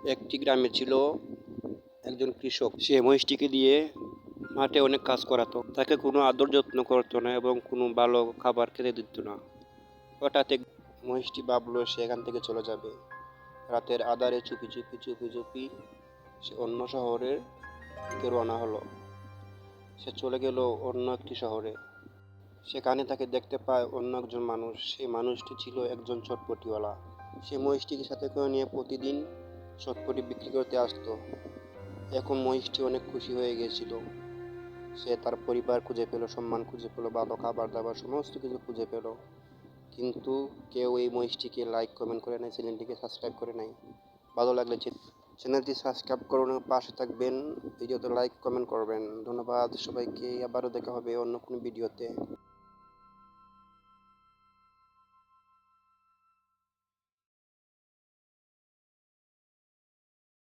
একটি গ্রামে ছিল একজন কৃষক। সে মহিষটিকে দিয়ে মাঠে অনেক কাজ করাতো, তাকে কোনো আদর যত্ন করতো না এবং কোনো ভালো খাবার খেতে দিত না। হঠাৎ এক মহিষটি ভাবলো সে এখান থেকে চলে যাবে। রাতের আঁধারে চুপি চুপি চুপি চুপি সে অন্য শহরের দিকে রওনা হলো। সে চলে গেল অন্য একটি শহরে। সেখানে তাকে দেখতে পায় অন্য একজন মানুষ। সেই মানুষটি ছিল একজন চটপটিওয়ালা। সে মহিষটিকে সাথে করে নিয়ে প্রতিদিন চটপটি বিক্রি করতে আসতো। এখন মহিষটি অনেক খুশি হয়ে গিয়েছিল। সে তার পরিবার খুঁজে পেল, সম্মান খুঁজে পেল, ভালো খাবার দাবার সমস্ত কিছু খুঁজে পেল। কিন্তু কেউ এই মহিষটিকে লাইক কমেন্ট করে নাই, চ্যানেলটিকে সাবস্ক্রাইব করে নাই। ভালো লাগলে চ্যানেলটি সাবস্ক্রাইব করুন, পাশে থাকবেন, ভিডিওতে লাইক কমেন্ট করবেন। ধন্যবাদ সবাইকে। আবারও দেখা হবে অন্য কোনো ভিডিওতে।